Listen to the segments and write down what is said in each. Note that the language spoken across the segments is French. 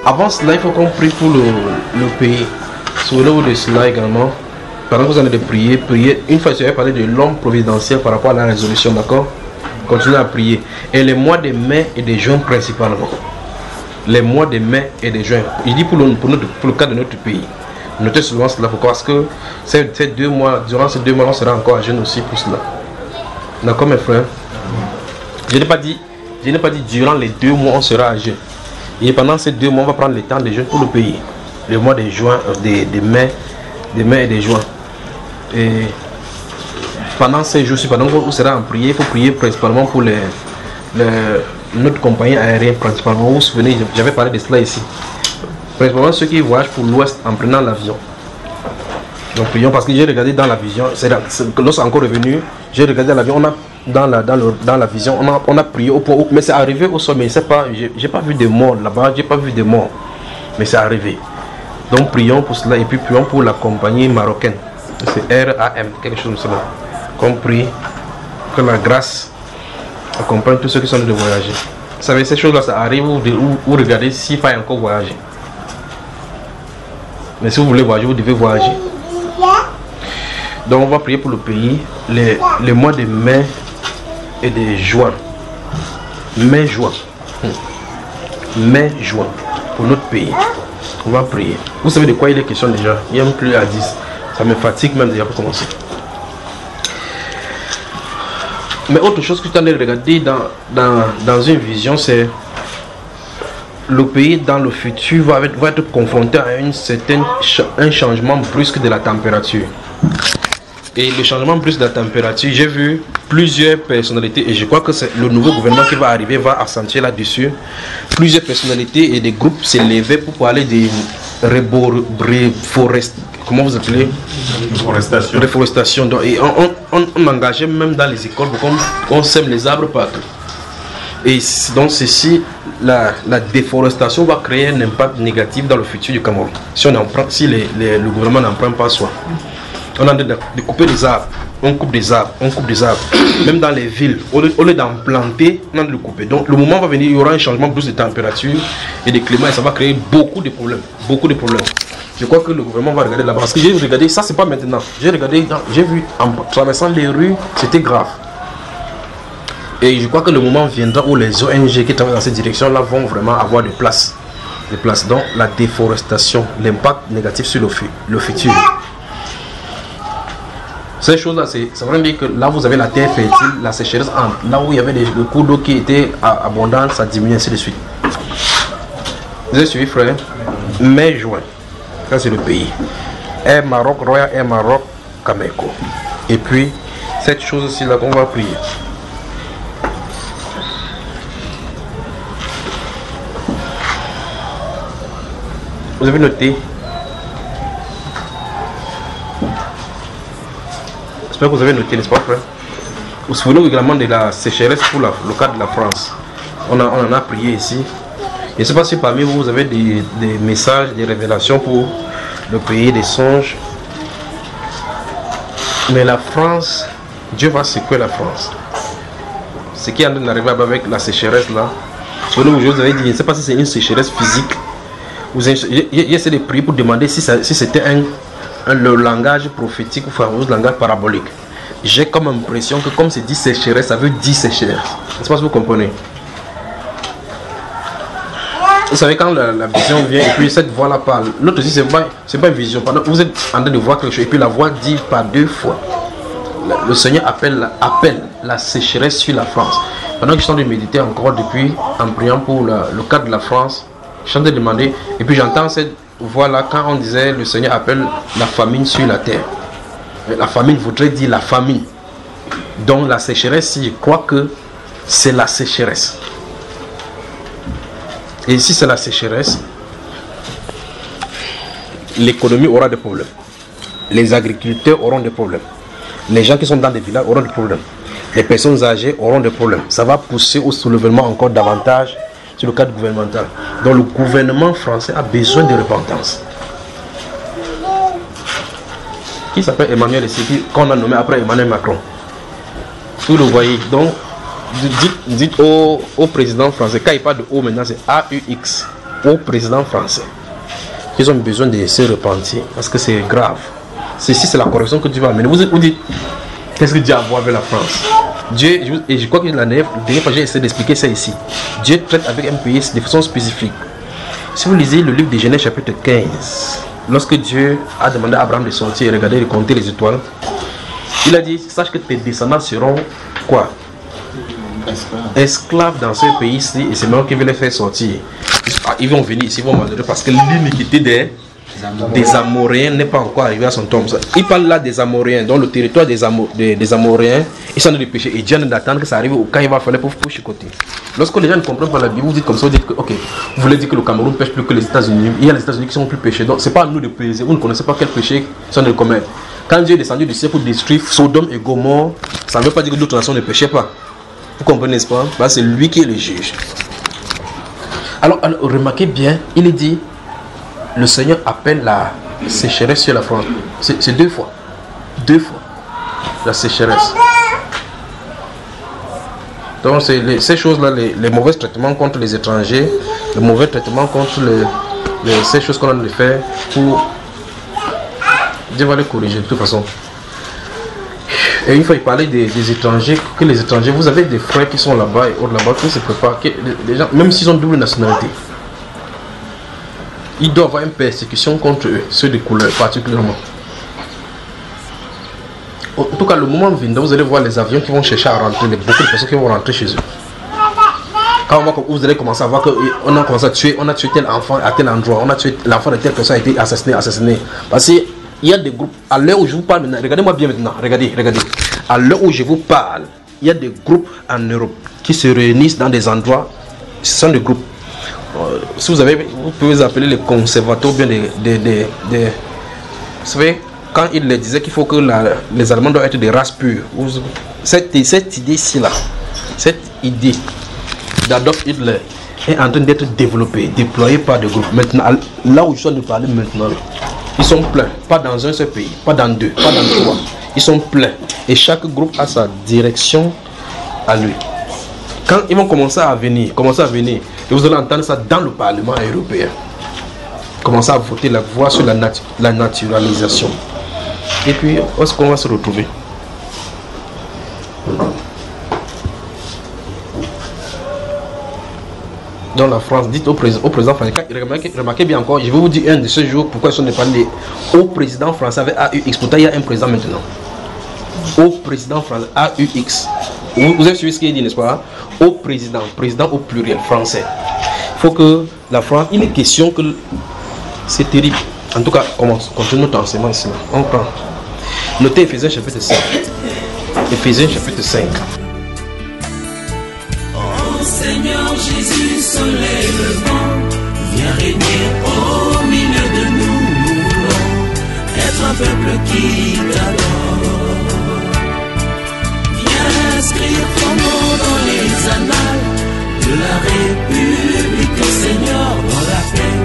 avant cela, il faut qu'on prie pour le pays. Souvenez-vous de cela également. Pendant que vous en avez de prier, une fois que vous avez parlé de l'homme providentiel par rapport à la résolution, d'accord? Continuez à prier. Et les mois de mai et de juin principalement. Les mois de mai et de juin. Il dit pour le cas de notre pays. Notez souvent cela, pourquoi? Parce que ces 2 mois, durant ces 2 mois, on sera encore à jeûne aussi pour cela. D'accord mes frères? Je n'ai pas dit durant les 2 mois on sera à jeûne. Et pendant ces 2 mois, on va prendre le temps de jeûne pour le pays. Le mois de juin, de mai et de juin. Et pendant ces jours-ci, pendant qu'on sera en prière, il faut prier principalement pour notre compagnie aérienne principalement. Vous vous souvenez, j'avais parlé de cela ici. Principalement ceux qui voyagent pour l'ouest en prenant l'avion. Donc prions parce que j'ai regardé dans la vision, lorsqu'on est encore revenu, j'ai regardé l'avion, dans la vision, on a prié au point où, mais c'est arrivé au sommet, j'ai pas vu de mort là-bas, j'ai pas vu de mort, mais c'est arrivé. Donc prions pour cela et puis prions pour la compagnie marocaine, c'est RAM, quelque chose comme cela. Qu'on prie que la grâce accompagne tous ceux qui sont en train de voyager. Vous savez, ces choses-là, ça arrive ou regardez s'il faut encore voyager. Mais si vous voulez voyager, vous devez voyager. Donc on va prier pour le pays, les mois de mai et de juin. Mai-juin. Mai-juin pour notre pays. On va prier. Vous savez de quoi il est question déjà? Il n'y a même plus à 10. Ça me fatigue même déjà pour commencer. Mais autre chose que tu as regardé dans une vision, c'est le pays dans le futur va être confronté à un changement brusque de la température. Et le changement brusque de la température, j'ai vu plusieurs personnalités, et je crois que c'est le nouveau gouvernement qui va arriver va accentuer là-dessus. Plusieurs personnalités et des groupes s'élevaient pour parler de comment vous appelez? Réforestation. Donc, et on engageait même dans les écoles pour qu'on sème les arbres partout. Et donc ceci, la déforestation va créer un impact négatif dans le futur du Cameroun. Si le gouvernement n'en prend pas soin. On a de couper des arbres, on coupe des arbres. Même dans les villes, au lieu d'en planter, on a de le couper. Donc le moment va venir, il y aura un changement plus de température et de climat et ça va créer beaucoup de problèmes. Je crois que le gouvernement va regarder là-bas. Parce que j'ai regardé, ça c'est pas maintenant. J'ai vu en traversant les rues, c'était grave. Et je crois que le moment viendra où les ONG qui travaillent dans cette direction-là vont vraiment avoir de place. Donc la déforestation, l'impact négatif sur le futur. Ces choses-là, ça veut dire que là vous avez la terre fertile, la sécheresse, là où il y avait le cours d'eau qui était abondant, ça diminue ainsi de suite. Vous avez suivi frère? Mai-juin, ça c'est le pays. Air Maroc, Royal Air Maroc, Cameco. Et puis, cette chose-ci là qu'on va prier. Vous avez noté? J'espère que vous avez noté, n'est-ce pas frère? Vous vous souvenez également de la sécheresse pour le cas de la France. On en a prié ici. Je ne sais pas si parmi vous, vous avez des messages, des révélations pour le pays des songes. Mais la France, Dieu va secouer la France. Ce qui est en train d'arriver avec la sécheresse là. Souvenez-vous, je vous avais dit, je ne sais pas si c'est une sécheresse physique. J'ai essayé de prier pour demander si c'était le langage prophétique ou le langage parabolique. J'ai comme impression que comme c'est dit sécheresse, ça veut dire sécheresse. Je ne sais pas si vous comprenez. Vous savez quand la vision vient et puis cette voix là parle. L'autre aussi c'est pas une vision. Pendant que vous êtes en train de voir quelque chose et puis la voix dit par 2 fois. Le Seigneur appelle la sécheresse sur la France. Pendant que je suis en train de méditer encore depuis en priant pour le cas de la France, je suis en train de demander et puis j'entends cette voilà quand on disait le Seigneur appelle la famine sur la terre. La famine voudrait dire la famine. Donc la sécheresse, je crois que c'est la sécheresse. Et si c'est la sécheresse, l'économie aura des problèmes. Les agriculteurs auront des problèmes. Les gens qui sont dans des villages auront des problèmes. Les personnes âgées auront des problèmes. Ça va pousser au soulèvement encore davantage sur le cadre gouvernemental. Donc le gouvernement français a besoin de repentance. Qui s'appelle Emmanuel Esséki, qu'on a nommé après Emmanuel Macron. Vous le voyez. Donc dites au président français, quand il parle de O maintenant c'est AUX. au président français qu'ils ont besoin de se repentir parce que c'est grave. Ceci, c'est la correction que Dieu va amener. Vous dites, qu'est-ce que Dieu a à voir avec la France? Dieu, et je crois que la dernière fois, j'ai essayé d'expliquer ça ici. Dieu traite avec un pays de façon spécifique. Si vous lisez le livre de Genèse chapitre 15, lorsque Dieu a demandé à Abraham de sortir et regarder et de compter les étoiles, il a dit, sache que tes descendants seront quoi? Esclaves dans ce pays-ci, et c'est moi qui vais les faire sortir. Ils vont venir ici, ils vont malheureux parce que l'iniquité des Amoréens n'est pas encore arrivée à son tombe. Il parle là des Amoréens, dans le territoire des Amoréens, ils sont dans le péché. Et Dieu d'attendre que ça arrive au cas où il va falloir pour chicoter. Lorsque les gens ne comprennent pas la Bible, vous dites comme ça, vous dites que, ok, vous voulez dire que le Cameroun pêche plus que les États-Unis. Il y a les États-Unis qui sont plus péchés. Donc, c'est pas à nous de peser. Vous ne connaissez pas quel péché sont de commettre. Quand Dieu est descendu du ciel pour détruire Sodome et Gomorrhe, ça ne veut pas dire que d'autres nations ne péchaient pas. Vous comprenez, n'est-ce pas? Bah, c'est lui qui est le juge. Alors, remarquez bien, il est dit, le Seigneur appelle la sécheresse sur la France. C'est deux fois. Deux fois. La sécheresse. Donc, c'est ces choses-là, les mauvais traitements contre les étrangers, le mauvais traitement contre ces choses qu'on a de faire pour... Dieu va les corriger de toute façon. Et une fois il parlait des étrangers, que les étrangers, vous avez des frères qui sont là-bas et autres là-bas, qui se préparent, les gens, même s'ils ont double nationalité, il doit y avoir une persécution contre eux, ceux de couleur particulièrement. En tout cas, le moment viendra, vous allez voir les avions qui vont chercher à rentrer, beaucoup de personnes qui vont rentrer chez eux. Quand vous allez commencer à voir qu'on a commencé à tuer, on a tué tel enfant à tel endroit, on a tué l'enfant de telle personne a été assassiné. Parce que il y a des groupes, à l'heure où je vous parle maintenant, regardez-moi bien maintenant, regardez. À l'heure où je vous parle, il y a des groupes en Europe qui se réunissent dans des endroits, ce sont des groupes. Si vous avez, vous pouvez les appeler les conservateurs, bien vous savez, quand il les disait qu'il faut que les Allemands doivent être des races pures, cette idée-ci là, cette idée d'Adolf Hitler est en train d'être développée, déployée par des groupes. Maintenant, là où je suis en train de parler maintenant, ils sont pleins, pas dans un seul pays, pas dans deux, pas dans trois. Ils sont pleins. Et chaque groupe a sa direction à lui. Quand ils vont commencer à venir, et vous allez entendre ça dans le Parlement européen. Commencer à voter la voix sur la naturalisation. Et puis, où est-ce qu'on va se retrouver? Dans la France, dites au président français, remarquez bien encore, je vais vous dire un de ces jours pourquoi ils sont ne parler au président français avec AUX. Pourtant, il y a un président maintenant. Au président français, AUX. Vous avez suivi ce qu'il dit, n'est-ce pas? Au président au pluriel français. Il faut que la France, il est question que c'est terrible. En tout cas, continue notre enseignement ici. On prend. Notez Ephésiens chapitre 5. Ephésiens chapitre 5. Seigneur Jésus, soleil levant, viens régner au milieu de nous. Nous voulons être un peuple qui t'adore. Viens inscrire ton nom dans les annales de la République, Seigneur, dans la paix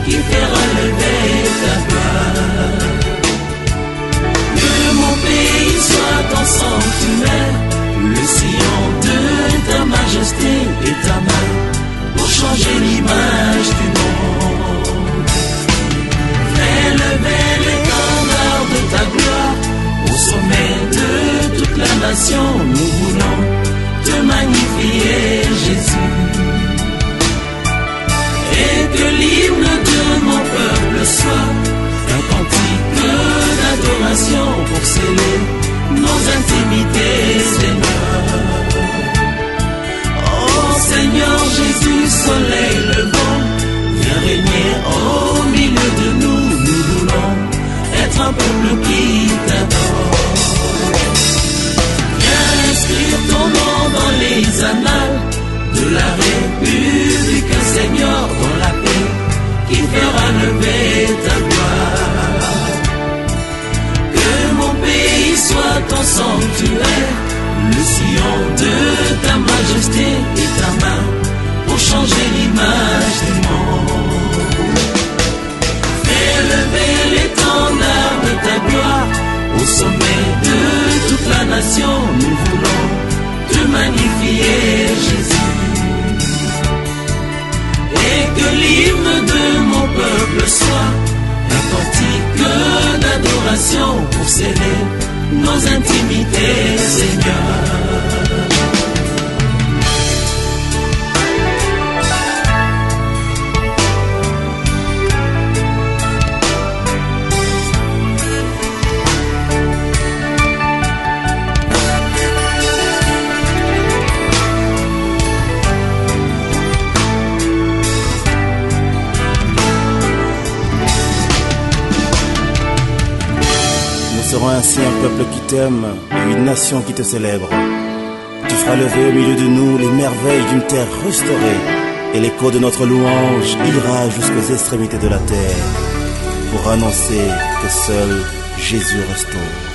qui fera lever ta gloire. Que mon pays soit ton sanctuaire, le sillon de ta majesté et ta main pour changer l'image du monde. Fais lever l'étendard de ta gloire au sommet de toute la nation. Nous voulons te magnifier, Jésus. Et que l'hymne de mon peuple soit un cantique d'adoration pour sceller nos intimités, Seigneur. Oh Seigneur Jésus, soleil levant, viens régner au milieu de nous. Nous voulons être un peuple qui t'adore. Viens inscrire intimité, Seigneur. Nous serons ainsi un peuple qui t'aime et une nation qui te célèbre. Tu feras lever au milieu de nous les merveilles d'une terre restaurée, et l'écho de notre louange ira jusqu'aux extrémités de la terre pour annoncer que seul Jésus restaure.